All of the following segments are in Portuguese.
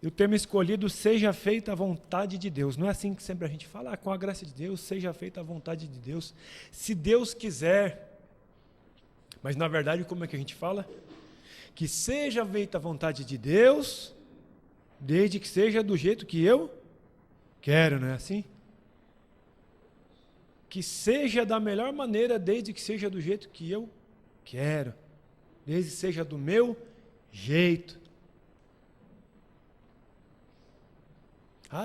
E o tema escolhido, seja feita a vontade de Deus. Não é assim que sempre a gente fala, com a graça de Deus, seja feita a vontade de Deus. Se Deus quiser. Mas na verdade, como é que a gente fala? Que seja feita a vontade de Deus, desde que seja do jeito que eu quero, não é assim? Que seja da melhor maneira, desde que seja do jeito que eu quero. Desde que seja do meu jeito.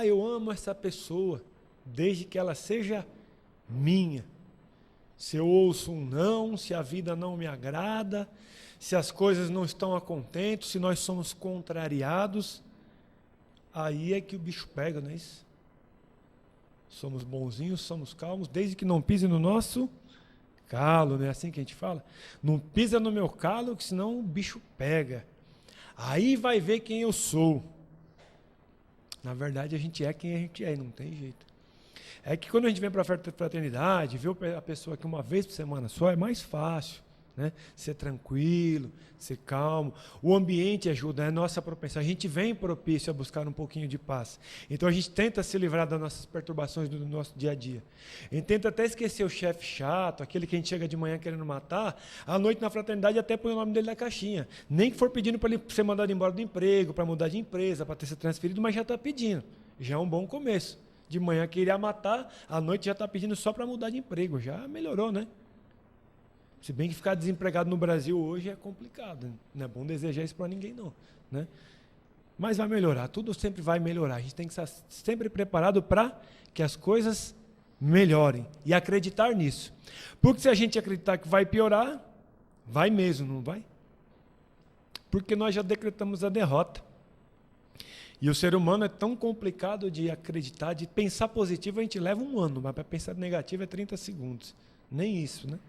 Eu amo essa pessoa, desde que ela seja minha. Se eu ouço um não, se a vida não me agrada, se as coisas não estão a contento, se nós somos contrariados, aí é que o bicho pega, não é isso? Somos bonzinhos, somos calmos, desde que não pise no nosso calo, não é assim que a gente fala? Não pisa no meu calo, que senão o bicho pega. Aí vai ver quem eu sou. Na verdade, a gente é quem a gente é, não tem jeito. É que quando a gente vem para a fraternidade, vê a pessoa aqui uma vez por semana só, é mais fácil, né? Ser tranquilo, ser calmo. O ambiente ajuda, é a nossa propensão. A gente vem propício a buscar um pouquinho de paz. Então a gente tenta se livrar das nossas perturbações do nosso dia a dia. A gente tenta até esquecer o chefe chato, aquele que a gente chega de manhã querendo matar, à noite na fraternidade até põe o nome dele na caixinha. Nem que for pedindo para ele ser mandado embora do emprego, para mudar de empresa, para ter sido transferido, mas já está pedindo. Já é um bom começo. De manhã queria matar, à noite já está pedindo só para mudar de emprego. Já melhorou, né? Se bem que ficar desempregado no Brasil hoje é complicado. Não é bom desejar isso para ninguém, não. Né? Mas vai melhorar, tudo sempre vai melhorar. A gente tem que estar sempre preparado para que as coisas melhorem e acreditar nisso. Porque se a gente acreditar que vai piorar, vai mesmo, não vai? Porque nós já decretamos a derrota. E o ser humano é tão complicado de acreditar, de pensar positivo a gente leva um ano, mas para pensar negativo é 30 segundos. Nem isso, né?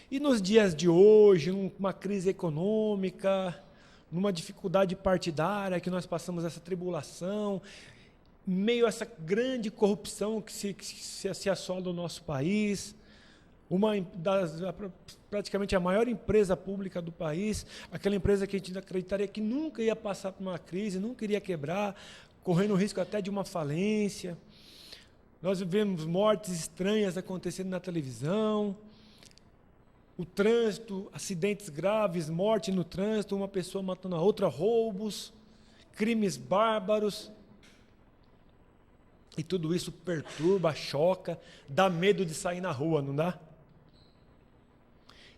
E nos dias de hoje, numa crise econômica, numa dificuldade partidária, que nós passamos essa tribulação, meio a essa grande corrupção que se assola o nosso país, praticamente a maior empresa pública do país, aquela empresa que a gente acreditaria que nunca ia passar por uma crise, nunca iria quebrar, correndo o risco até de uma falência. Nós vivemos mortes estranhas acontecendo na televisão, o trânsito, acidentes graves, morte no trânsito, uma pessoa matando a outra, roubos, crimes bárbaros. E tudo isso perturba, choca, dá medo de sair na rua, não dá?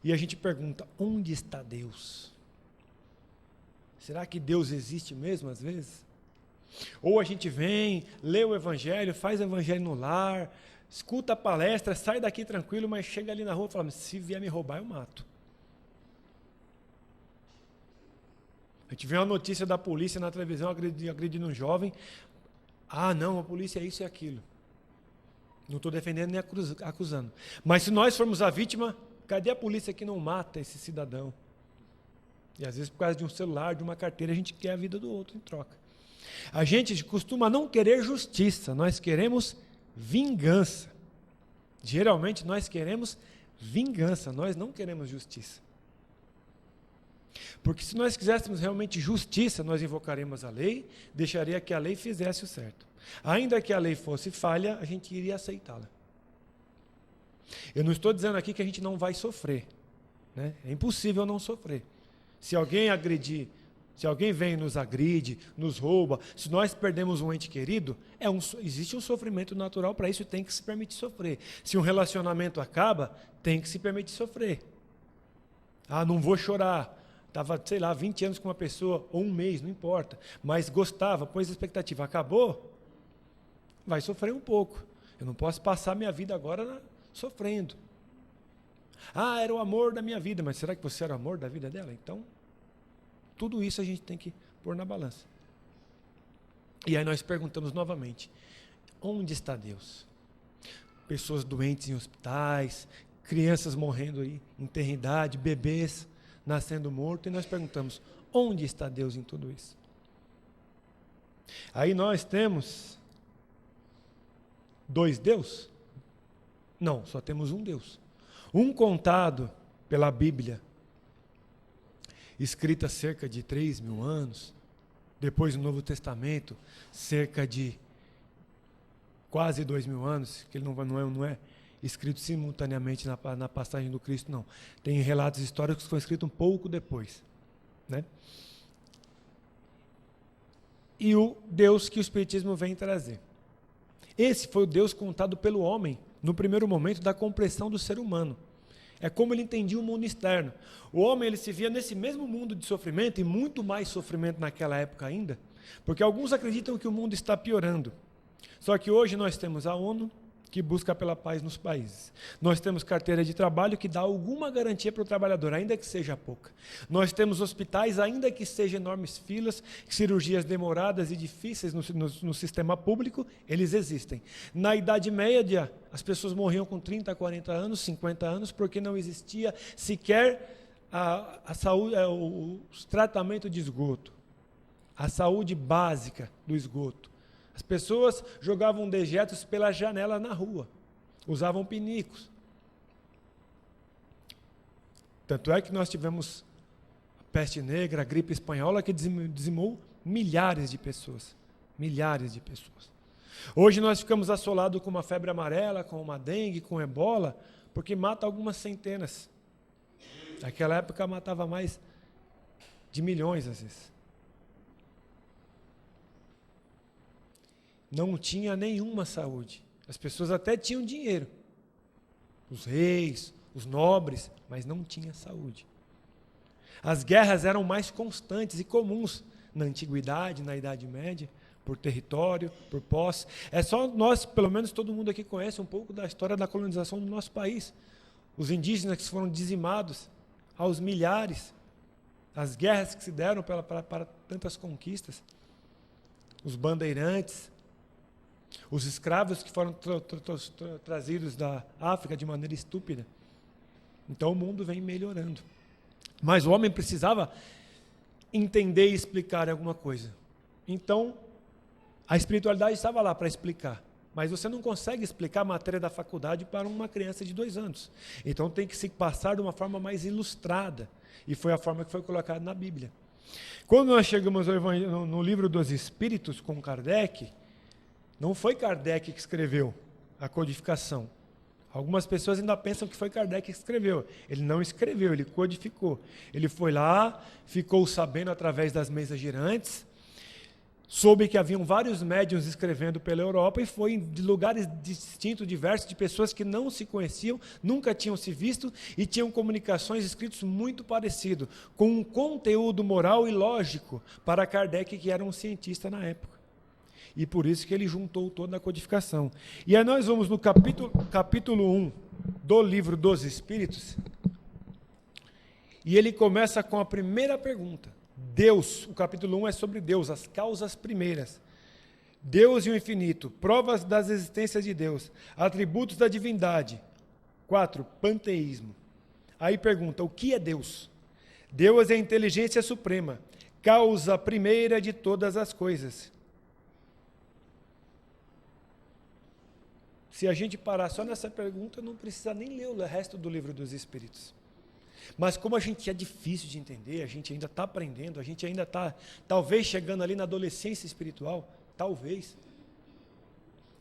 E a gente pergunta, onde está Deus? Será que Deus existe mesmo às vezes? Ou a gente vem, lê o Evangelho, faz o Evangelho no lar, escuta a palestra, sai daqui tranquilo, mas chega ali na rua e fala, se vier me roubar, eu mato. A gente vê uma notícia da polícia na televisão agredindo um jovem. Não, a polícia é isso e aquilo. Não estou defendendo nem acusando. Mas se nós formos a vítima, cadê a polícia que não mata esse cidadão? E às vezes por causa de um celular, de uma carteira, a gente quer a vida do outro em troca. A gente costuma não querer justiça, nós queremos vingança. Geralmente nós queremos vingança, nós não queremos justiça. Porque se nós quiséssemos realmente justiça, nós invocaremos a lei, deixaria que a lei fizesse o certo. Ainda que a lei fosse falha, a gente iria aceitá-la. Eu não estou dizendo aqui que a gente não vai sofrer, né? É impossível não sofrer. Se alguém agredir, se alguém vem e nos agride, nos rouba, se nós perdemos um ente querido, existe um sofrimento natural para isso e tem que se permitir sofrer. Se um relacionamento acaba, tem que se permitir sofrer. Não vou chorar. Estava, 20 anos com uma pessoa, ou um mês, não importa. Mas gostava, pôs a expectativa, acabou, vai sofrer um pouco. Eu não posso passar minha vida agora sofrendo. Era o amor da minha vida, mas será que você era o amor da vida dela? Então, tudo isso a gente tem que pôr na balança. E aí nós perguntamos novamente, onde está Deus? Pessoas doentes em hospitais, crianças morrendo aí, enfermidade, bebês nascendo morto, e nós perguntamos, onde está Deus em tudo isso? Aí nós temos 2 deuses? Não, só temos um Deus. Um contado pela Bíblia, escrita há cerca de 3.000 anos, Depois do Novo Testamento, cerca de quase 2000 anos, que ele não é escrito simultaneamente na passagem do Cristo, não. Tem relatos históricos que foram escritos um pouco depois, né? E o Deus que o Espiritismo vem trazer. Esse foi o Deus contado pelo homem no primeiro momento da compreensão do ser humano. É como ele entendia o mundo externo. O homem ele se via nesse mesmo mundo de sofrimento, e muito mais sofrimento naquela época ainda, porque alguns acreditam que o mundo está piorando. Só que hoje nós temos a ONU, que busca pela paz nos países. Nós temos carteira de trabalho que dá alguma garantia para o trabalhador, ainda que seja pouca. Nós temos hospitais, ainda que sejam enormes filas, cirurgias demoradas e difíceis no sistema público, eles existem. Na Idade Média, as pessoas morriam com 30, 40 anos, 50 anos, porque não existia sequer a saúde, o tratamento de esgoto, a saúde básica do esgoto. As pessoas jogavam dejetos pela janela na rua, usavam pinicos. Tanto é que nós tivemos a peste negra, a gripe espanhola, que dizimou milhares de pessoas. Milhares de pessoas. Hoje nós ficamos assolados com uma febre amarela, com uma dengue, com ebola, porque mata algumas centenas. Naquela época matava mais de milhões, às vezes. Não tinha nenhuma saúde. As pessoas até tinham dinheiro. Os reis, os nobres, mas não tinha saúde. As guerras eram mais constantes e comuns na antiguidade, na Idade Média, por território, por posse. É só nós, pelo menos todo mundo aqui conhece um pouco da história da colonização do nosso país. Os indígenas que foram dizimados aos milhares. As guerras que se deram para tantas conquistas. Os bandeirantes. Os escravos que foram trazidos da África de maneira estúpida. Então o mundo vem melhorando. Mas o homem precisava entender e explicar alguma coisa. Então, a espiritualidade estava lá para explicar. Mas você não consegue explicar a matéria da faculdade para uma criança de 2 anos. Então tem que se passar de uma forma mais ilustrada. E foi a forma que foi colocada na Bíblia. Quando nós chegamos no livro dos Espíritos com Kardec, não foi Kardec que escreveu a codificação. Algumas pessoas ainda pensam que foi Kardec que escreveu. Ele não escreveu, ele codificou. Ele foi lá, ficou sabendo através das mesas girantes, soube que haviam vários médiuns escrevendo pela Europa e foi de lugares distintos, diversos, de pessoas que não se conheciam, nunca tinham se visto e tinham comunicações escritos muito parecidos, com um conteúdo moral e lógico para Kardec, que era um cientista na época. E por isso que ele juntou toda a codificação. E aí nós vamos no capítulo 1 do livro dos Espíritos, e ele começa com a primeira pergunta. Deus, o capítulo 1 é sobre Deus, as causas primeiras. Deus e o infinito, provas das existências de Deus, atributos da divindade. 4, panteísmo. Aí pergunta, o que é Deus? Deus é a inteligência suprema, causa primeira de todas as coisas. Se a gente parar só nessa pergunta, não precisa nem ler o resto do livro dos Espíritos. Mas como a gente é difícil de entender, a gente ainda está aprendendo, a gente ainda está, talvez, chegando ali na adolescência espiritual, talvez.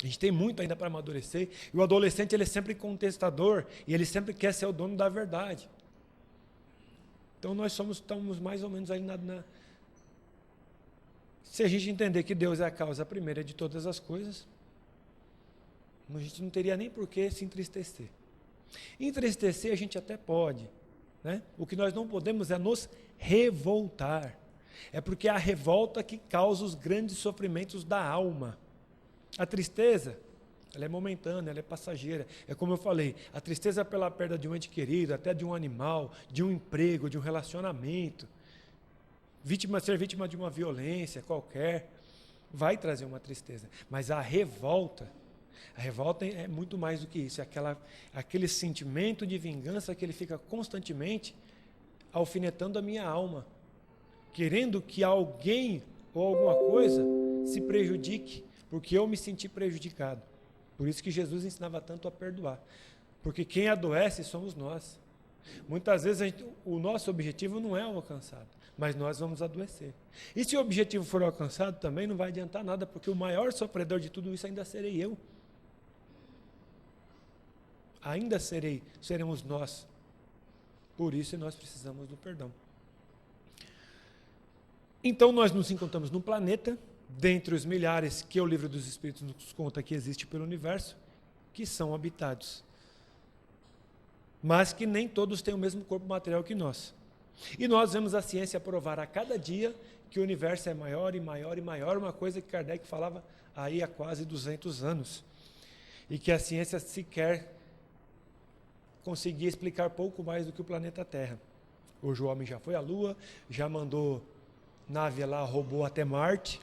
A gente tem muito ainda para amadurecer, e o adolescente ele é sempre contestador, e ele sempre quer ser o dono da verdade. Então nós estamos mais ou menos aí Se a gente entender que Deus é a causa primeira de todas as coisas, a gente não teria nem por que se entristecer. Entristecer a gente até pode, né? O que nós não podemos é nos revoltar. É porque é a revolta que causa os grandes sofrimentos da alma. A tristeza, ela é momentânea, ela é passageira. É como eu falei, a tristeza pela perda de um ente querido, até de um animal, de um emprego, de um relacionamento, ser vítima de uma violência qualquer, vai trazer uma tristeza. Mas a revolta é muito mais do que isso, é aquele sentimento de vingança que ele fica constantemente alfinetando a minha alma, querendo que alguém ou alguma coisa se prejudique, porque eu me senti prejudicado. Por isso que Jesus ensinava tanto a perdoar, porque quem adoece somos nós. Muitas vezes o nosso objetivo não é alcançado, mas nós vamos adoecer. E se o objetivo for alcançado, também não vai adiantar nada, porque o maior sofredor de tudo isso ainda serei eu. Ainda seremos nós. Por isso nós precisamos do perdão. Então nós nos encontramos num planeta, dentre os milhares que o Livro dos Espíritos nos conta que existe pelo universo, que são habitados. Mas que nem todos têm o mesmo corpo material que nós. E nós vemos a ciência provar a cada dia que o universo é maior e maior e maior, uma coisa que Kardec falava aí há quase 200 anos. E que a ciência sequer conseguia explicar pouco mais do que o planeta Terra. Hoje o homem já foi à Lua, já mandou nave lá, robô até Marte,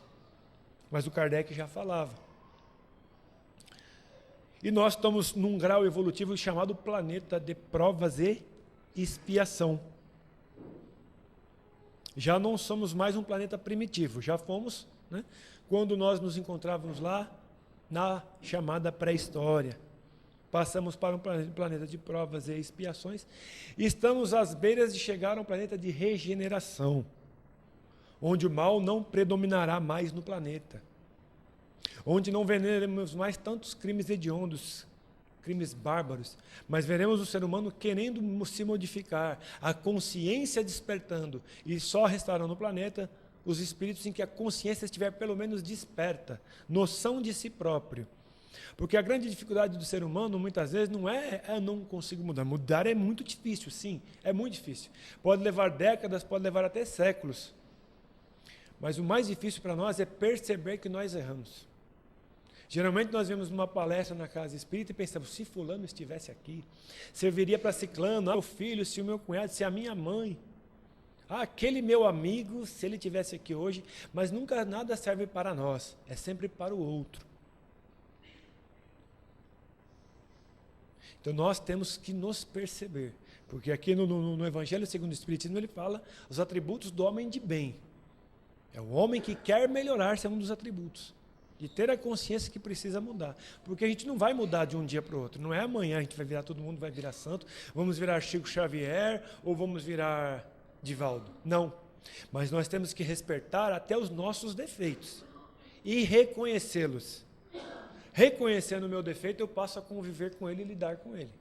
mas o Kardec já falava. E nós estamos num grau evolutivo chamado planeta de provas e expiação. Já não somos mais um planeta primitivo, já fomos, né, quando nós nos encontrávamos lá na chamada pré-história. Passamos para um planeta de provas e expiações e estamos às beiras de chegar a um planeta de regeneração, onde o mal não predominará mais no planeta, onde não veremos mais tantos crimes hediondos, crimes bárbaros, mas veremos o ser humano querendo se modificar, a consciência despertando, e só restarão no planeta os espíritos em que a consciência estiver pelo menos desperta, noção de si próprio. Porque a grande dificuldade do ser humano, muitas vezes, não é eu não consigo mudar. Mudar é muito difícil, sim, é muito difícil. Pode levar décadas, pode levar até séculos. Mas o mais difícil para nós é perceber que nós erramos. Geralmente nós vemos uma palestra na casa espírita e pensamos, se fulano estivesse aqui, serviria para ciclano, meu filho, se o meu cunhado, se a minha mãe, aquele meu amigo, se ele estivesse aqui hoje, mas nunca nada serve para nós, é sempre para o outro. Então nós temos que nos perceber, porque aqui no Evangelho segundo o Espiritismo ele fala os atributos do homem de bem. É o homem que quer melhorar, esse é um dos atributos. De ter a consciência que precisa mudar. Porque a gente não vai mudar de um dia para o outro. Não é amanhã a gente vai virar, todo mundo vai virar santo, vamos virar Chico Xavier ou vamos virar Divaldo. Não. Mas nós temos que respeitar até os nossos defeitos e reconhecê-los. Reconhecendo o meu defeito, eu passo a conviver com ele e lidar com ele.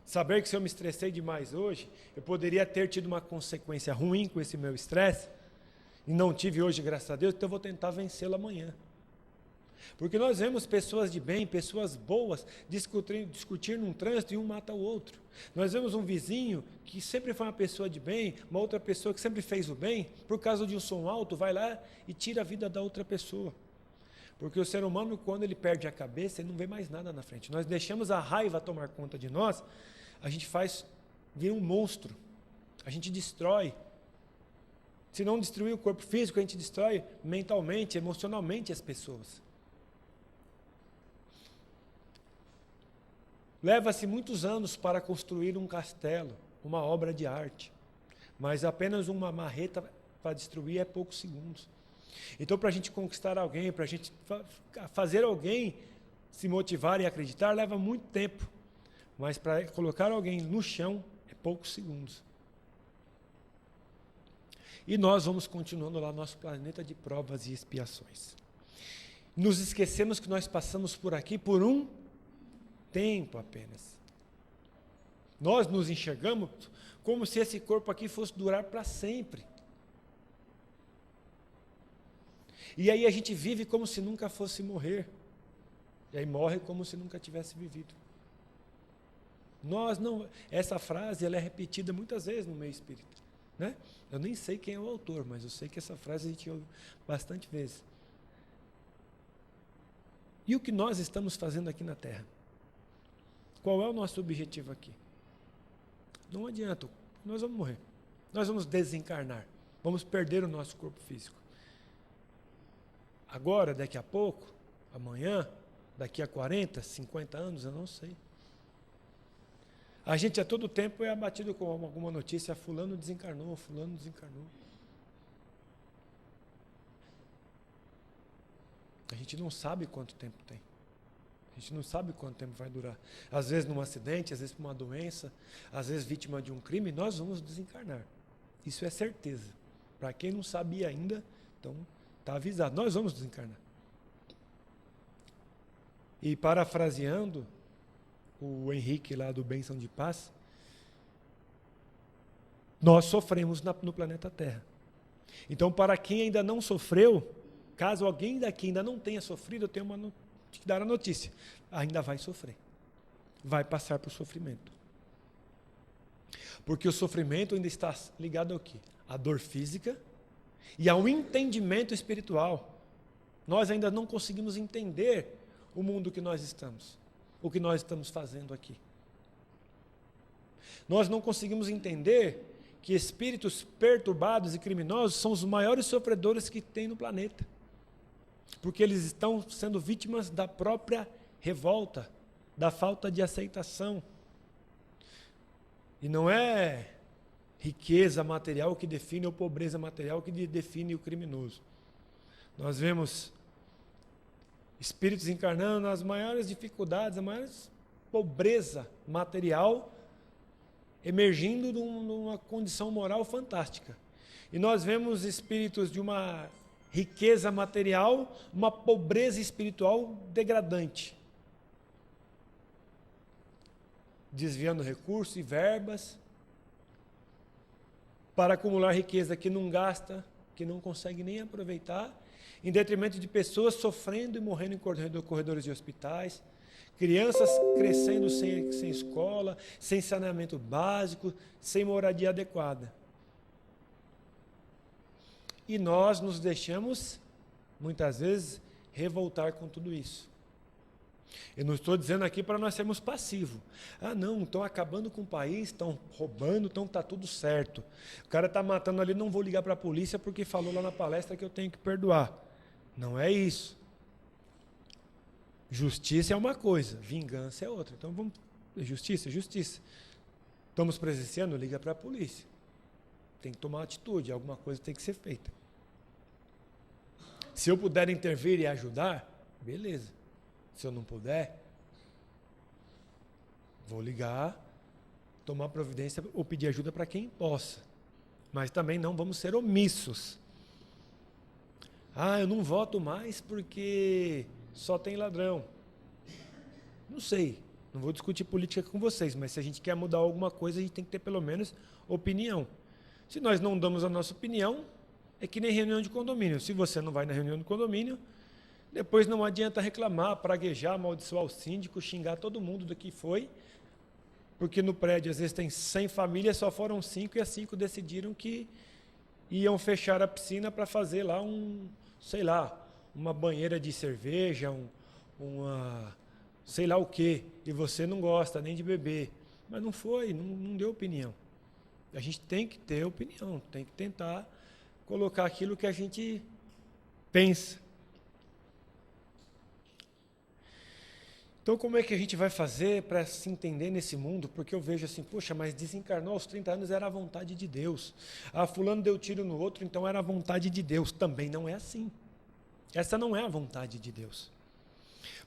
Saber que se eu me estressei demais hoje, eu poderia ter tido uma consequência ruim com esse meu estresse, e não tive hoje, graças a Deus, então eu vou tentar vencê-lo amanhã. Porque nós vemos pessoas de bem, pessoas boas, discutir num trânsito e um mata o outro. Nós vemos um vizinho que sempre foi uma pessoa de bem, uma outra pessoa que sempre fez o bem, por causa de um som alto, vai lá e tira a vida da outra pessoa. Porque o ser humano, quando ele perde a cabeça, ele não vê mais nada na frente. Nós deixamos a raiva tomar conta de nós, a gente vira um monstro, a gente destrói. Se não destruir o corpo físico, a gente destrói mentalmente, emocionalmente as pessoas. Leva-se muitos anos para construir um castelo, uma obra de arte, mas apenas uma marreta para destruir é poucos segundos. Então, para a gente conquistar alguém, para a gente fazer alguém se motivar e acreditar, leva muito tempo, mas para colocar alguém no chão é poucos segundos. E nós vamos continuando lá no nosso planeta de provas e expiações. Nos esquecemos que nós passamos por aqui por um tempo apenas. Nós nos enxergamos como se esse corpo aqui fosse durar para sempre. E aí a gente vive como se nunca fosse morrer. E aí morre como se nunca tivesse vivido. Essa frase ela é repetida muitas vezes no meio espírita, né? Eu nem sei quem é o autor, mas eu sei que essa frase a gente ouve bastante vezes. E o que nós estamos fazendo aqui na Terra? Qual é o nosso objetivo aqui? Não adianta, nós vamos morrer. Nós vamos desencarnar. Vamos perder o nosso corpo físico. Agora, daqui a pouco, amanhã, daqui a 40, 50 anos, eu não sei. A gente a todo tempo é abatido com alguma notícia, fulano desencarnou, fulano desencarnou. A gente não sabe quanto tempo tem. A gente não sabe quanto tempo vai durar. Às vezes num acidente, às vezes por uma doença, às vezes vítima de um crime, nós vamos desencarnar. Isso é certeza. Para quem não sabia ainda, então está avisado. Nós vamos desencarnar. E parafraseando o Henrique lá do Bênção de Paz, nós sofremos no planeta Terra. Então, para quem ainda não sofreu, caso alguém daqui ainda não tenha sofrido, eu tenho que dar a notícia. Ainda vai sofrer. Vai passar por sofrimento. Porque o sofrimento ainda está ligado ao quê? À dor física e ao entendimento espiritual. Nós ainda não conseguimos entender o mundo que nós estamos, o que nós estamos fazendo aqui. Nós não conseguimos entender que espíritos perturbados e criminosos são os maiores sofredores que tem no planeta. Porque eles estão sendo vítimas da própria revolta, da falta de aceitação. E não é riqueza material que define ou pobreza material que define o criminoso. Nós vemos espíritos encarnando nas maiores dificuldades, a maior pobreza material, emergindo de uma condição moral fantástica. E nós vemos espíritos de uma riqueza material, uma pobreza espiritual degradante. Desviando recursos e verbas para acumular riqueza que não gasta, que não consegue nem aproveitar, em detrimento de pessoas sofrendo e morrendo em corredores de hospitais, crianças crescendo sem escola, sem saneamento básico, sem moradia adequada. E nós nos deixamos, muitas vezes, revoltar com tudo isso. Eu não estou dizendo aqui para nós sermos passivos. Ah, não, estão acabando com o país, estão roubando, então está tudo certo. O cara está matando ali, não vou ligar para a polícia porque falou lá na palestra que eu tenho que perdoar. Não é isso. Justiça é uma coisa, vingança é outra. Então vamos. Justiça, justiça. Estamos presenciando, liga para a polícia. Tem que tomar atitude, alguma coisa tem que ser feita. Se eu puder intervir e ajudar, beleza. Se eu não puder, vou ligar, tomar providência ou pedir ajuda para quem possa. Mas também não vamos ser omissos. Ah, eu não voto mais porque só tem ladrão. Não sei, não vou discutir política com vocês, mas se a gente quer mudar alguma coisa, a gente tem que ter pelo menos opinião. Se nós não damos a nossa opinião, é que nem reunião de condomínio. Se você não vai na reunião de condomínio, depois não adianta reclamar, praguejar, amaldiçoar o síndico, xingar todo mundo do que foi, porque no prédio às vezes tem 100 famílias, só foram 5 e as 5 decidiram que iam fechar a piscina para fazer lá uma banheira de cerveja, sei lá o quê, e você não gosta nem de beber. Mas não foi, não deu opinião. A gente tem que ter opinião, tem que tentar colocar aquilo que a gente pensa. Então, como é que a gente vai fazer para se entender nesse mundo? Porque eu vejo assim, poxa, mas desencarnou aos 30 anos era a vontade de Deus. Ah, fulano deu tiro no outro, então era a vontade de Deus. Também não é assim. Essa não é a vontade de Deus.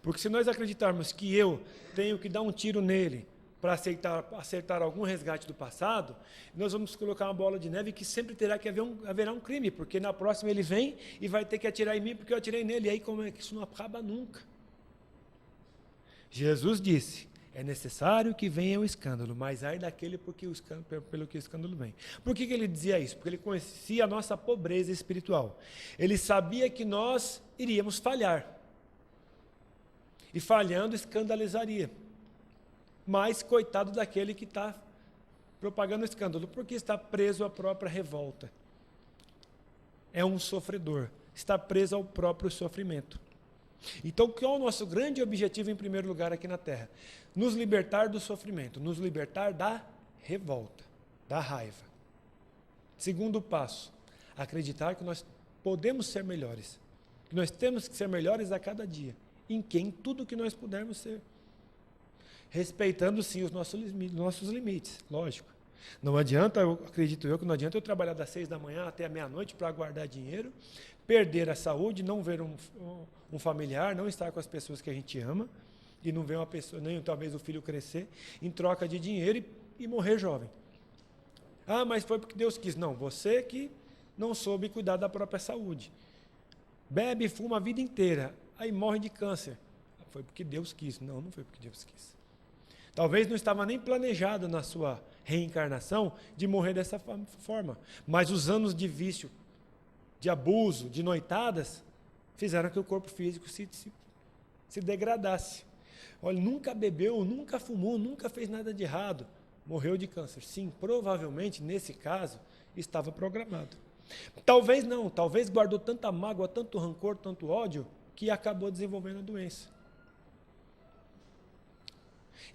Porque se nós acreditarmos que eu tenho que dar um tiro nele para acertar algum resgate do passado, nós vamos colocar uma bola de neve que sempre terá que haverá um crime, porque na próxima ele vem e vai ter que atirar em mim porque eu atirei nele. E aí como é que isso não acaba nunca? Jesus disse, é necessário que venha o escândalo, mas ai daquele pelo que o escândalo vem. Por que ele dizia isso? Porque ele conhecia a nossa pobreza espiritual. Ele sabia que nós iríamos falhar. E falhando, escandalizaria. Mas coitado daquele que está propagando o escândalo, porque está preso à própria revolta. É um sofredor, está preso ao próprio sofrimento. Então, qual é o nosso grande objetivo, em primeiro lugar, aqui na Terra? Nos libertar do sofrimento, nos libertar da revolta, da raiva. Segundo passo, acreditar que nós podemos ser melhores, que nós temos que ser melhores a cada dia, em tudo que nós pudermos ser. Respeitando, sim, os nossos limites, lógico. Não adianta, acredito eu, que não adianta eu trabalhar das 6 da manhã até a meia-noite para guardar dinheiro, perder a saúde, não ver um familiar, não estar com as pessoas que a gente ama, e não ver uma pessoa, nem talvez o filho crescer, em troca de dinheiro e morrer jovem. Ah, mas foi porque Deus quis. Não, você que não soube cuidar da própria saúde. Bebe e fuma a vida inteira, aí morre de câncer. Foi porque Deus quis. Não, não foi porque Deus quis. Talvez não estava nem planejado na sua reencarnação de morrer dessa forma. Mas os anos de vício, de abuso, de noitadas, fizeram que o corpo físico se degradasse. Olha, nunca bebeu, nunca fumou, nunca fez nada de errado. Morreu de câncer. Sim, provavelmente, nesse caso, estava programado. Talvez não, talvez guardou tanta mágoa, tanto rancor, tanto ódio, que acabou desenvolvendo a doença.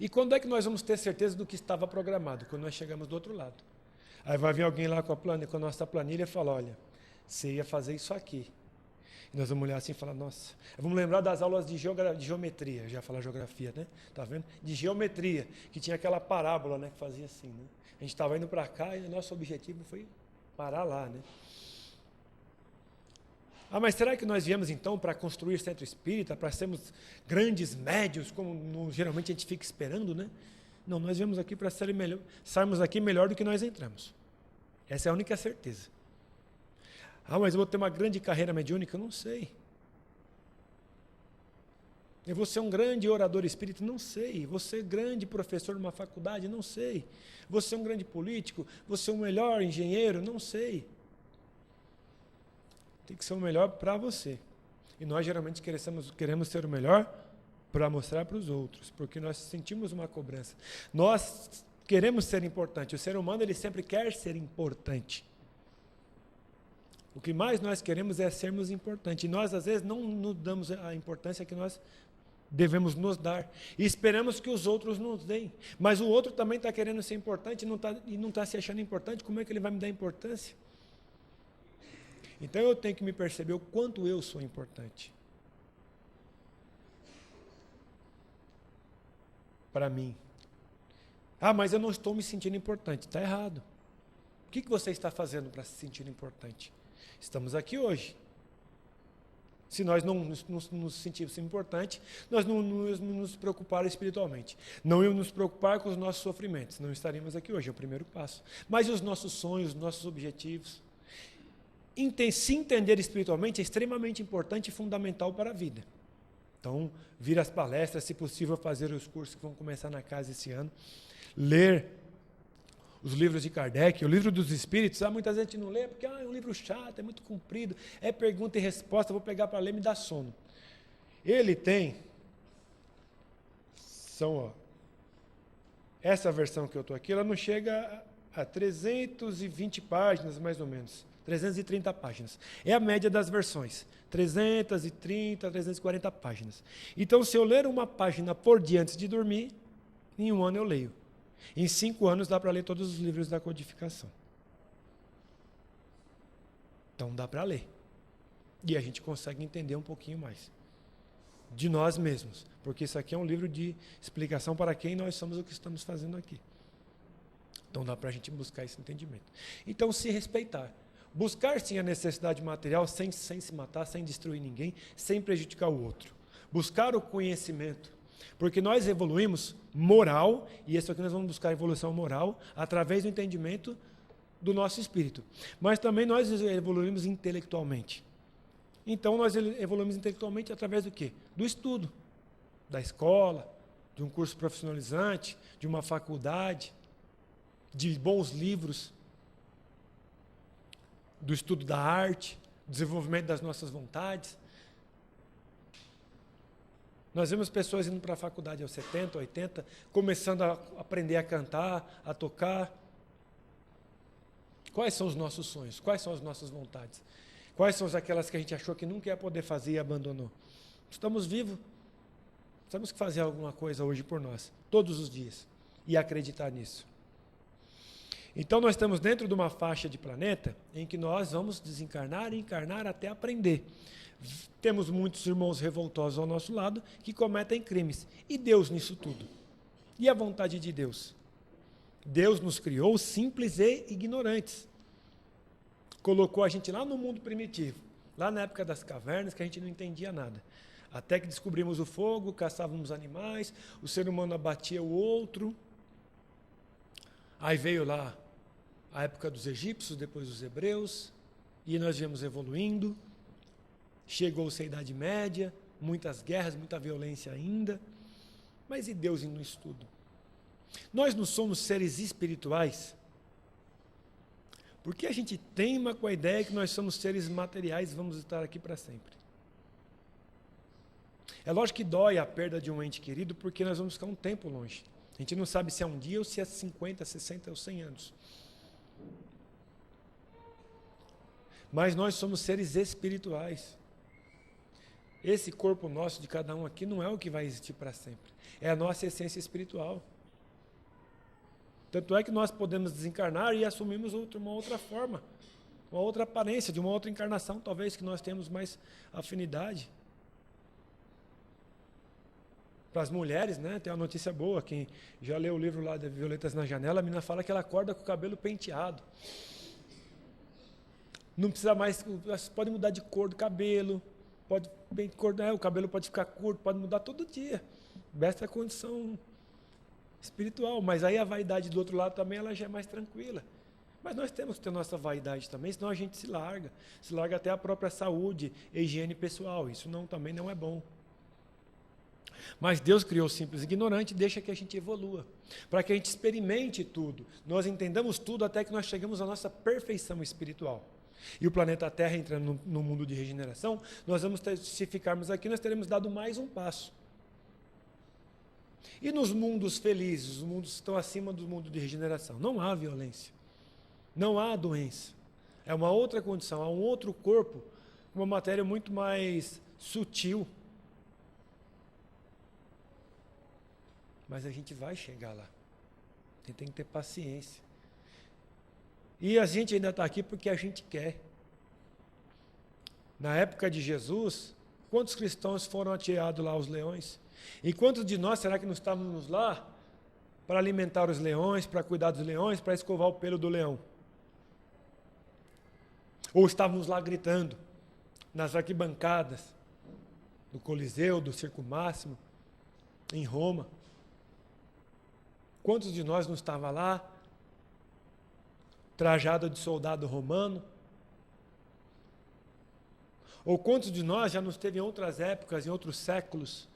E quando é que nós vamos ter certeza do que estava programado? Quando nós chegamos do outro lado. Aí vai vir alguém lá com a nossa planilha e falar, olha, você ia fazer isso aqui. E nós vamos olhar assim e falar, nossa, vamos lembrar das aulas de geometria, já falar geografia, né? Tá vendo? De geometria, que tinha aquela parábola, né, que fazia assim, né? A gente estava indo para cá e o nosso objetivo foi parar lá, né? Ah, mas será que nós viemos então para construir centro espírita, para sermos grandes médios, como geralmente a gente fica esperando, né? Não, nós viemos aqui para sairmos aqui melhor do que nós entramos. Essa é a única certeza. Ah, mas eu vou ter uma grande carreira mediúnica? Eu não sei. Eu vou ser um grande orador espírita? Não sei. Vou ser grande professor numa faculdade? Não sei. Vou ser um grande político? Vou ser um melhor engenheiro? Não sei. Tem que ser o melhor para você. E nós geralmente queremos ser o melhor para mostrar para os outros, porque nós sentimos uma cobrança. Nós queremos ser importante. O ser humano, ele sempre quer ser importante. O que mais nós queremos é sermos importantes. E nós, às vezes, não nos damos a importância que nós devemos nos dar. E esperamos que os outros nos deem. Mas o outro também está querendo ser importante e não está se achando importante. Como é que ele vai me dar importância? Então eu tenho que me perceber o quanto eu sou importante. Para mim. Ah, mas eu não estou me sentindo importante. Está errado. O que você está fazendo para se sentir importante? Estamos aqui hoje. Se nós não nos sentirmos importantes, nós não nos preocupar espiritualmente. Não íamos nos preocupar com os nossos sofrimentos. Não estaríamos aqui hoje, é o primeiro passo. Mas os nossos sonhos, os nossos objetivos. Se entender espiritualmente é extremamente importante e fundamental para a vida. Então, vir às palestras, se possível, fazer os cursos que vão começar na casa esse ano. Ler os livros de Kardec, o livro dos Espíritos. Muitas vezes a gente não lê porque é um livro chato, é muito comprido, é pergunta e resposta, vou pegar para ler e me dá sono. Ele tem, essa versão que eu estou aqui, ela não chega a 320 páginas, mais ou menos. 330 páginas. É a média das versões. 330, 340 páginas. Então, se eu ler uma página por dia antes de dormir, em um ano eu leio. Em 5 anos dá para ler todos os livros da codificação. Então dá para ler. E a gente consegue entender um pouquinho mais de nós mesmos. Porque isso aqui é um livro de explicação para quem nós somos, o que estamos fazendo aqui. Então dá para a gente buscar esse entendimento. Então, se respeitar. Buscar, sim, a necessidade material sem se matar, sem destruir ninguém, sem prejudicar o outro. Buscar o conhecimento. Porque nós evoluímos moral, e isso aqui nós vamos buscar a evolução moral, através do entendimento do nosso espírito. Mas também nós evoluímos intelectualmente. Então, nós evoluímos intelectualmente através do quê? Do estudo. Da escola, de um curso profissionalizante, de uma faculdade, de bons livros, do estudo da arte, do desenvolvimento das nossas vontades. Nós vemos pessoas indo para a faculdade aos 70, 80, começando a aprender a cantar, a tocar. Quais são os nossos sonhos? Quais são as nossas vontades? Quais são aquelas que a gente achou que nunca ia poder fazer e abandonou? Estamos vivos. Temos que fazer alguma coisa hoje por nós, todos os dias, e acreditar nisso. Então, nós estamos dentro de uma faixa de planeta em que nós vamos desencarnar e encarnar até aprender. Temos muitos irmãos revoltosos ao nosso lado que cometem crimes. E Deus nisso tudo? E a vontade de Deus? Deus nos criou simples e ignorantes. Colocou a gente lá no mundo primitivo, lá na época das cavernas, que a gente não entendia nada. Até que descobrimos o fogo, caçávamos animais, o ser humano abatia o outro. Aí veio lá a época dos egípcios, depois dos hebreus. E nós viemos evoluindo, chegou-se a Idade Média, muitas guerras, muita violência ainda, mas e Deus nisso tudo? Nós não somos seres espirituais, porque a gente teima com a ideia que nós somos seres materiais e vamos estar aqui para sempre. É lógico que dói a perda de um ente querido, porque nós vamos ficar um tempo longe. A gente não sabe se é um dia ou se é 50, 60 ou 100 anos. Mas nós somos seres espirituais. Esse corpo nosso de cada um aqui não é o que vai existir para sempre. É a nossa essência espiritual. Tanto é que nós podemos desencarnar e assumimos uma outra forma, uma outra aparência, de uma outra encarnação, talvez, que nós temos mais afinidade. Para as mulheres, né, tem uma notícia boa, quem já leu o livro lá de Violetas na Janela, a menina fala que ela acorda com o cabelo penteado. Não precisa mais, pode mudar de cor do cabelo, o cabelo pode ficar curto, pode mudar todo dia. Basta a condição espiritual, mas aí a vaidade do outro lado também ela já é mais tranquila. Mas nós temos que ter nossa vaidade também, senão a gente se larga até a própria saúde, higiene pessoal, isso também não é bom. Mas Deus criou o simples e ignorante e deixa que a gente evolua, para que a gente experimente tudo, nós entendamos tudo até que nós chegamos à nossa perfeição espiritual. E o planeta Terra entrando no mundo de regeneração, se ficarmos aqui, nós teremos dado mais um passo. E nos mundos felizes, os mundos que estão acima do mundo de regeneração, não há violência, não há doença. É uma outra condição, há um outro corpo, uma matéria muito mais sutil. Mas a gente vai chegar lá. Tem que ter paciência. E a gente ainda está aqui porque a gente quer. Na época de Jesus, quantos cristãos foram atirados lá aos leões? E quantos de nós, será que não estávamos lá para alimentar os leões, para cuidar dos leões, para escovar o pelo do leão? Ou estávamos lá gritando, nas arquibancadas do Coliseu, do Circo Máximo, em Roma? Quantos de nós não estava lá, trajado de soldado romano? Ou quantos de nós já não esteve em outras épocas, em outros séculos,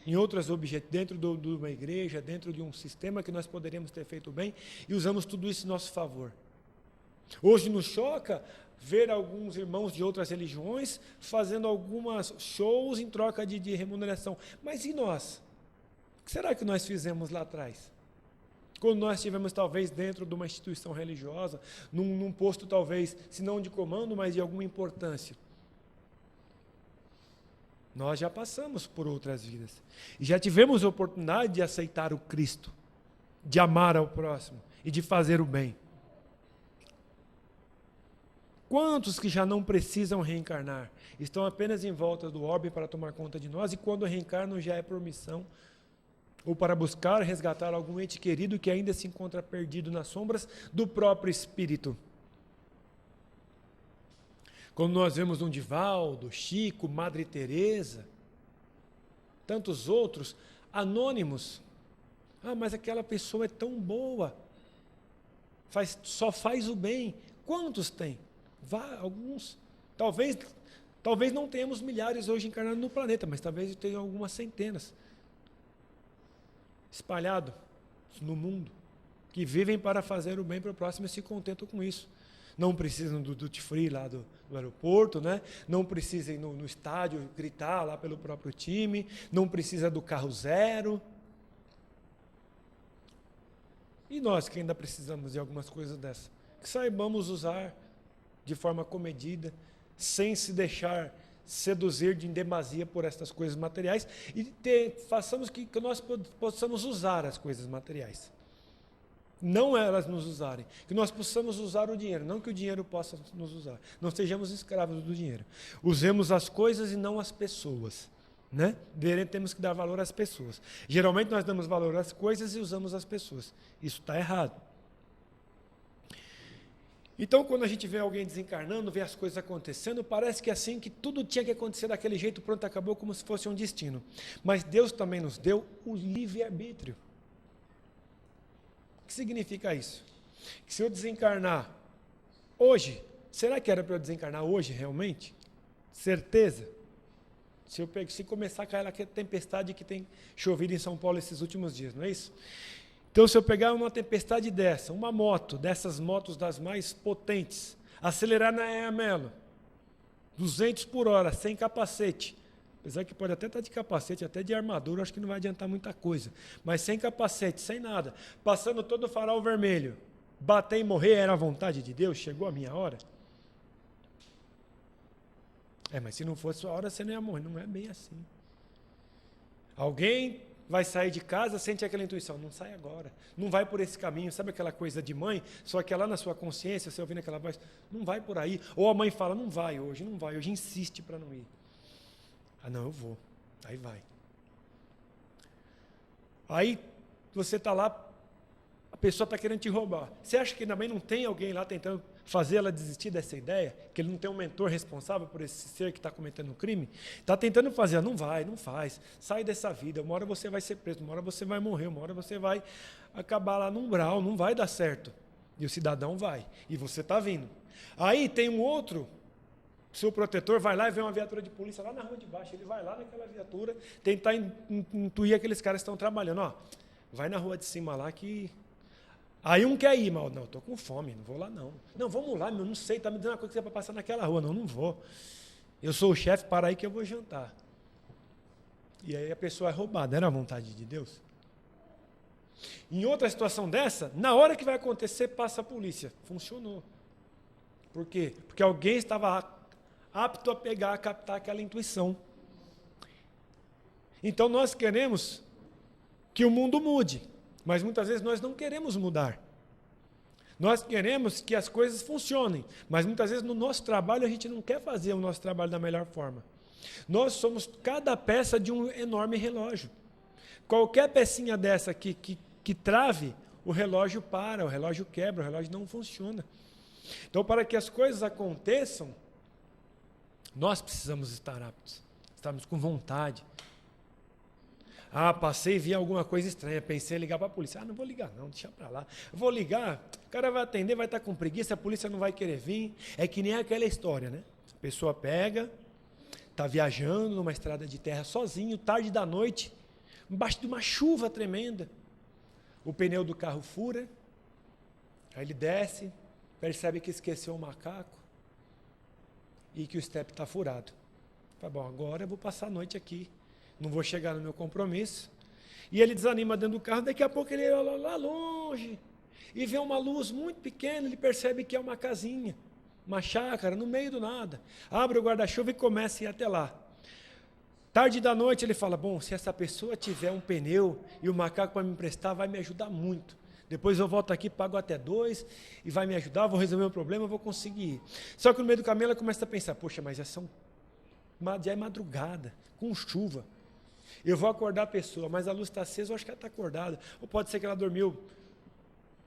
em outras objetos, dentro de uma igreja, dentro de um sistema que nós poderíamos ter feito bem, e usamos tudo isso em nosso favor? Hoje nos choca ver alguns irmãos de outras religiões fazendo algumas shows em troca de remuneração. Mas e nós? O que será que nós fizemos lá atrás? Quando nós estivemos talvez dentro de uma instituição religiosa, num posto talvez, se não de comando, mas de alguma importância. Nós já passamos por outras vidas. E já tivemos a oportunidade de aceitar o Cristo, de amar ao próximo e de fazer o bem. Quantos que já não precisam reencarnar, estão apenas em volta do orbe para tomar conta de nós, e quando reencarnam já é por missão, ou para buscar resgatar algum ente querido que ainda se encontra perdido nas sombras do próprio espírito. Quando nós vemos um Divaldo, Chico, Madre Teresa, tantos outros, anônimos. Ah, mas aquela pessoa é tão boa, só faz o bem. Quantos tem? Alguns. Talvez não tenhamos milhares hoje encarnados no planeta, mas talvez tenham algumas centenas espalhados no mundo, que vivem para fazer o bem para o próximo e se contentam com isso. Não precisam do duty free lá do aeroporto, né? Não precisam ir no estádio gritar lá pelo próprio time, não precisa do carro zero. E nós que ainda precisamos de algumas coisas dessas, que saibamos usar de forma comedida, sem se deixar seduzir em demasia por estas coisas materiais, e façamos que nós possamos usar as coisas materiais. Não elas nos usarem, que nós possamos usar o dinheiro, não que o dinheiro possa nos usar. Não sejamos escravos do dinheiro. Usemos as coisas e não as pessoas, né? Temos que dar valor às pessoas. Geralmente nós damos valor às coisas e usamos as pessoas. Isso está errado. Então, quando a gente vê alguém desencarnando, vê as coisas acontecendo, parece que é assim, que tudo tinha que acontecer daquele jeito, pronto, acabou, como se fosse um destino. Mas Deus também nos deu o livre-arbítrio. O que significa isso? Que se eu desencarnar hoje, será que era para eu desencarnar hoje, realmente? Certeza? Se começar a cair aquela tempestade que tem chovido em São Paulo esses últimos dias, não é isso? Então, se eu pegar uma tempestade dessa, uma moto, dessas motos das mais potentes, acelerar na Eamelo, 200 por hora, sem capacete, apesar que pode até estar de capacete, até de armadura, acho que não vai adiantar muita coisa, mas sem capacete, sem nada, passando todo o farol vermelho, bater e morrer era a vontade de Deus? Chegou a minha hora? Mas se não fosse sua hora, você não ia morrer. Não é bem assim. Alguém vai sair de casa, sente aquela intuição, não sai agora, não vai por esse caminho, sabe aquela coisa de mãe, só que é lá na sua consciência, você ouvindo aquela voz, não vai por aí, ou a mãe fala, não vai, hoje insiste para não ir. Não, eu vou, aí vai. Aí você está lá, a pessoa está querendo te roubar, você acha que também não tem alguém lá tentando fazer ela desistir dessa ideia, que ele não tem um mentor responsável por esse ser que está cometendo um crime, está tentando fazer, não vai, não faz, sai dessa vida, uma hora você vai ser preso, uma hora você vai morrer, uma hora você vai acabar lá no umbral, não vai dar certo. E o cidadão vai, e você está vindo. Aí tem um outro, seu protetor vai lá e vê uma viatura de polícia lá na rua de baixo, ele vai lá naquela viatura, tentar intuir aqueles caras que estão trabalhando, vai na rua de cima lá que... Aí um quer ir, mas não, estou com fome, não vou lá não. Não, vamos lá, meu, não sei, está me dando uma coisa que é para passar naquela rua. Não vou. Eu sou o chefe, para aí que eu vou jantar. E aí a pessoa é roubada, era a vontade de Deus? Em outra situação dessa, na hora que vai acontecer, passa a polícia. Funcionou. Por quê? Porque alguém estava apto a captar aquela intuição. Então nós queremos que o mundo mude. Mas muitas vezes nós não queremos mudar. Nós queremos que as coisas funcionem, mas muitas vezes no nosso trabalho a gente não quer fazer o nosso trabalho da melhor forma. Nós somos cada peça de um enorme relógio. Qualquer pecinha dessa que trave, o relógio para, o relógio quebra, o relógio não funciona. Então, para que as coisas aconteçam, nós precisamos estar aptos, estarmos com vontade. Passei e vi alguma coisa estranha, pensei em ligar para a polícia. Não vou ligar não, deixa para lá. Vou ligar, o cara vai atender, vai estar com preguiça, a polícia não vai querer vir. É que nem aquela história, né? A pessoa pega, está viajando numa estrada de terra sozinho, tarde da noite, embaixo de uma chuva tremenda. O pneu do carro fura, aí ele desce, percebe que esqueceu o macaco e que o estepe está furado. Fala, bom, agora eu vou passar a noite aqui. Não vou chegar no meu compromisso. E ele desanima dentro do carro, daqui a pouco ele olha lá longe e vê uma luz muito pequena, ele percebe que é uma casinha, uma chácara, no meio do nada. Abre o guarda-chuva e começa a ir até lá. Tarde da noite ele fala, bom, se essa pessoa tiver um pneu e o macaco para me emprestar, vai me ajudar muito. Depois eu volto aqui, pago até 2 e vai me ajudar, vou resolver o problema, vou conseguir ir. Só que no meio do caminho ela começa a pensar, poxa, mas já é madrugada, com chuva. Eu vou acordar a pessoa, mas a luz está acesa, eu acho que ela está acordada. Ou pode ser que ela dormiu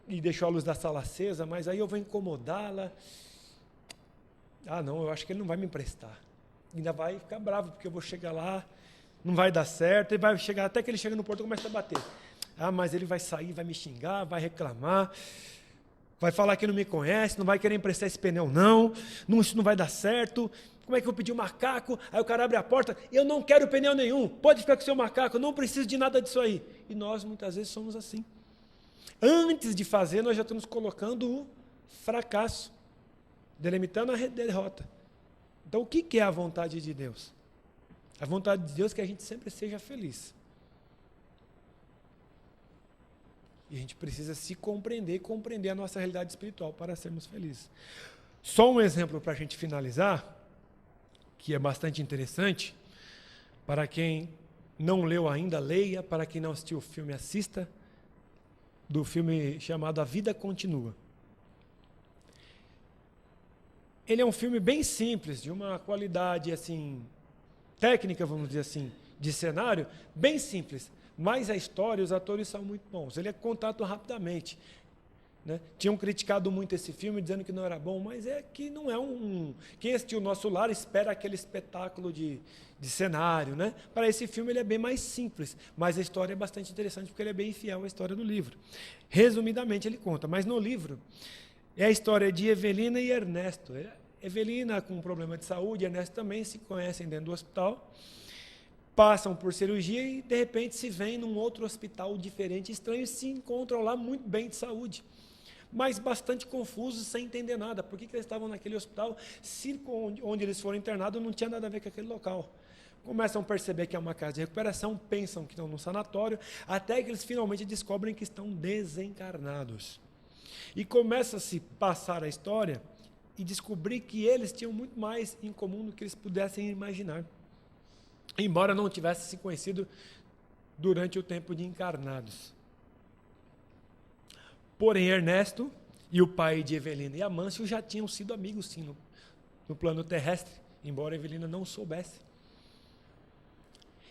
e deixou a luz da sala acesa, mas aí eu vou incomodá-la. Não, eu acho que ele não vai me emprestar. Ainda vai ficar bravo, porque eu vou chegar lá, não vai dar certo, ele vai chegar, até que ele chega no portão e começa a bater. Mas ele vai sair, vai me xingar, vai reclamar, vai falar que não me conhece, não vai querer emprestar esse pneu não, isso não vai dar certo. Como é que eu pedi um macaco? Aí o cara abre a porta, eu não quero pneu nenhum, pode ficar com o seu macaco, eu não preciso de nada disso aí. E nós muitas vezes somos assim. Antes de fazer, nós já estamos colocando o fracasso, delimitando a derrota. Então, o que é a vontade de Deus? A vontade de Deus é que a gente sempre seja feliz. E a gente precisa se compreender e compreender a nossa realidade espiritual para sermos felizes. Só um exemplo para a gente finalizar, que é bastante interessante. Para quem não leu ainda, leia. Para quem não assistiu o filme, assista. Do filme chamado A Vida Continua. Ele é um filme bem simples, de uma qualidade assim, técnica, vamos dizer assim, de cenário, bem simples. Mas a história, os atores são muito bons. Ele é contado rapidamente. Né? Tinham criticado muito esse filme, dizendo que não era bom, mas é que não é um... Quem assistiu o Nosso Lar espera aquele espetáculo de cenário. Né? Para esse filme ele é bem mais simples, mas a história é bastante interessante, porque ele é bem fiel à história do livro. Resumidamente ele conta, mas no livro É a história de Evelina e Ernesto. Evelina com um problema de saúde, Ernesto também se conhecem dentro do hospital, passam por cirurgia e de repente se veem num outro hospital diferente, estranho, e se encontram lá muito bem de saúde, mas bastante confusos, sem entender nada. Por que eles estavam naquele hospital, se onde eles foram internados não tinha nada a ver com aquele local? Começam a perceber que é uma casa de recuperação, pensam que estão num sanatório, até que eles finalmente descobrem que estão desencarnados. E começa a se passar a história e descobrir que eles tinham muito mais em comum do que eles pudessem imaginar, embora não tivessem se conhecido durante o tempo de encarnados. Porém, Ernesto e o pai de Evelina e Amâncio já tinham sido amigos, sim, no plano terrestre, embora Evelina não soubesse.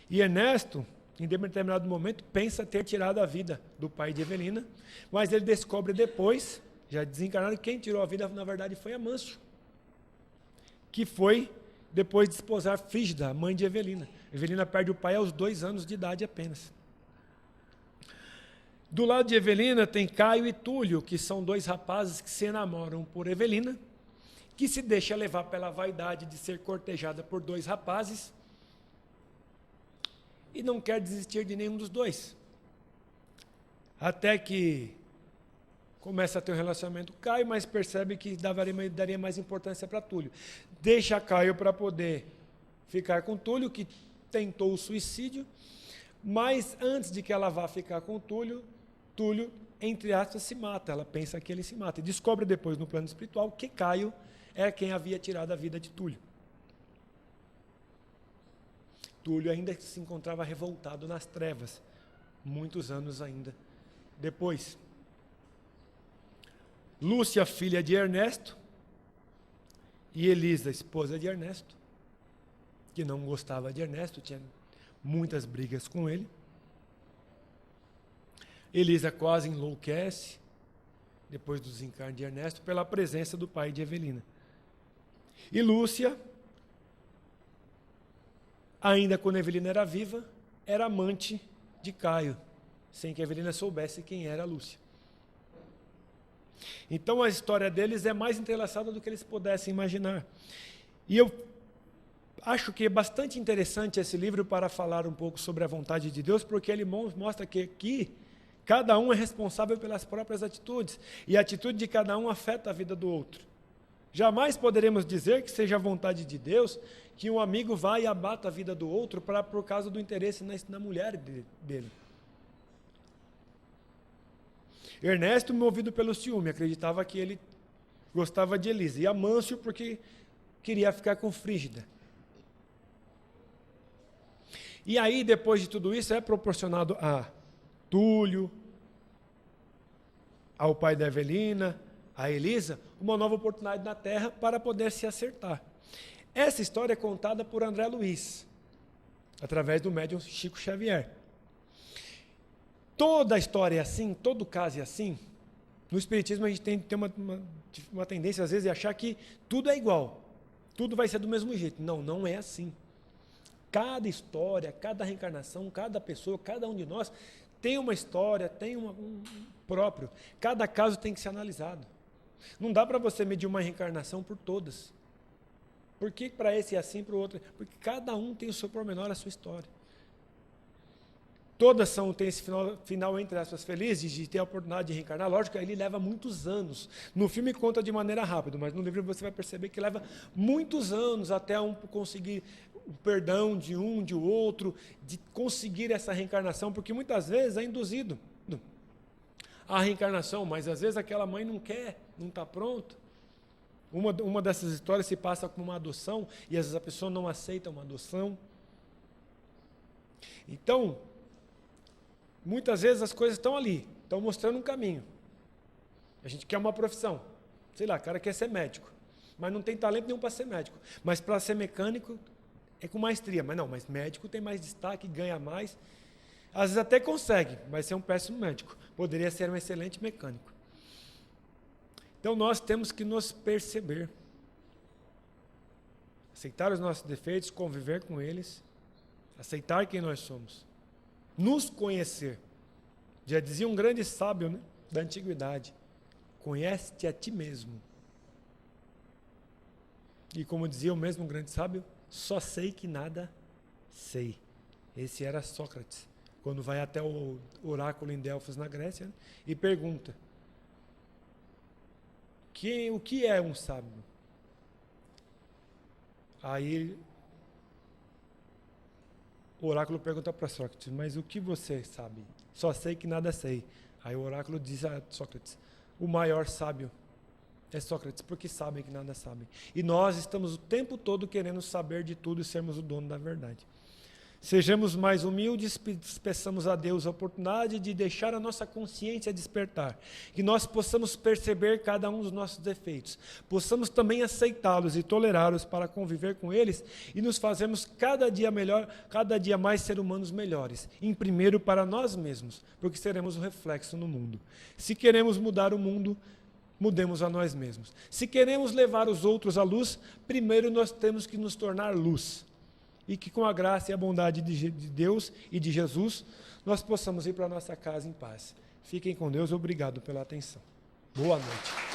E Ernesto, em determinado momento, pensa ter tirado a vida do pai de Evelina, mas ele descobre depois, já desencarnado, que quem tirou a vida, na verdade, foi Amâncio, que foi depois de esposar Frígida, a mãe de Evelina. Evelina perde o pai aos 2 anos de idade apenas. Do lado de Evelina tem Caio e Túlio, que são 2 rapazes que se enamoram por Evelina, que se deixa levar pela vaidade de ser cortejada por 2 rapazes e não quer desistir de nenhum dos 2. Até que começa a ter um relacionamento com Caio, mas percebe que daria mais importância para Túlio. Deixa Caio para poder ficar com Túlio, que tentou o suicídio, mas antes de que ela vá ficar com Túlio, entre aspas, se mata. Ela pensa que ele se mata. E descobre depois, no plano espiritual, que Caio é quem havia tirado a vida de Túlio. Túlio ainda se encontrava revoltado nas trevas, muitos anos ainda depois. Lúcia, filha de Ernesto, e Elisa, esposa de Ernesto, que não gostava de Ernesto, tinha muitas brigas com ele. Elisa quase enlouquece, depois do desencarne de Ernesto, pela presença do pai de Evelina. E Lúcia, ainda quando Evelina era viva, era amante de Caio, sem que Evelina soubesse quem era Lúcia. Então a história deles é mais entrelaçada do que eles pudessem imaginar. E eu acho que é bastante interessante esse livro para falar um pouco sobre a vontade de Deus, porque ele mostra que aqui cada um é responsável pelas próprias atitudes, e a atitude de cada um afeta a vida do outro. Jamais poderemos dizer que seja a vontade de Deus que um amigo vá e abata a vida do outro por causa do interesse na mulher dele. Ernesto, movido pelo ciúme, acreditava que ele gostava de Elisa, e Amâncio porque queria ficar com Frígida. E aí, depois de tudo isso, é proporcionado a Túlio, ao pai da Evelina, a Elisa, uma nova oportunidade na Terra para poder se acertar. Essa história é contada por André Luiz, através do médium Chico Xavier. Toda a história é assim, todo caso é assim. No Espiritismo a gente tem uma tendência, às vezes, de achar que tudo é igual, tudo vai ser do mesmo jeito. Não, não é assim. Cada história, cada reencarnação, cada pessoa, cada um de nós tem uma história, tem um próprio. Cada caso tem que ser analisado. Não dá para você medir uma reencarnação por todas. Por que para esse é assim, para o outro? Porque cada um tem o seu pormenor, a sua história. Todas têm esse final, entre aspas, felizes de ter a oportunidade de reencarnar. Lógico que ele leva muitos anos. No filme conta de maneira rápida, mas no livro você vai perceber que leva muitos anos até um conseguir o perdão de um, de outro, de conseguir essa reencarnação, porque muitas vezes é induzido a reencarnação, mas às vezes aquela mãe não quer, não está pronta. Uma dessas histórias se passa como uma adoção, e às vezes a pessoa não aceita uma adoção. Então, muitas vezes as coisas estão ali, estão mostrando um caminho. A gente quer uma profissão. Sei lá, o cara quer ser médico, mas não tem talento nenhum para ser médico. Mas para ser mecânico, é com maestria. Mas médico tem mais destaque, ganha mais. Às vezes até consegue, mas ser um péssimo médico. Poderia ser um excelente mecânico. Então nós temos que nos perceber. Aceitar os nossos defeitos, conviver com eles. Aceitar quem nós somos. Nos conhecer. Já dizia um grande sábio, né, da antiguidade. conhece-te a ti mesmo. E como dizia o mesmo grande sábio, só sei que nada sei. Esse era Sócrates, quando vai até o oráculo em Delfos, na Grécia, e pergunta: o que é um sábio? Aí o oráculo pergunta para Sócrates: mas o que você sabe? Só sei que nada sei. Aí o oráculo diz a Sócrates: o maior sábio é Sócrates, porque sabem que nada sabem. E nós estamos o tempo todo querendo saber de tudo e sermos o dono da verdade. Sejamos mais humildes, peçamos a Deus a oportunidade de deixar a nossa consciência despertar, que nós possamos perceber cada um dos nossos defeitos, possamos também aceitá-los e tolerá-los para conviver com eles e nos fazermos cada dia melhor, cada dia mais seres humanos melhores, em primeiro para nós mesmos, porque seremos o reflexo no mundo. Se queremos mudar o mundo, mudemos a nós mesmos. Se queremos levar os outros à luz, primeiro nós temos que nos tornar luz. E que com a graça e a bondade de Deus e de Jesus, nós possamos ir para a nossa casa em paz. Fiquem com Deus, obrigado pela atenção. Boa noite.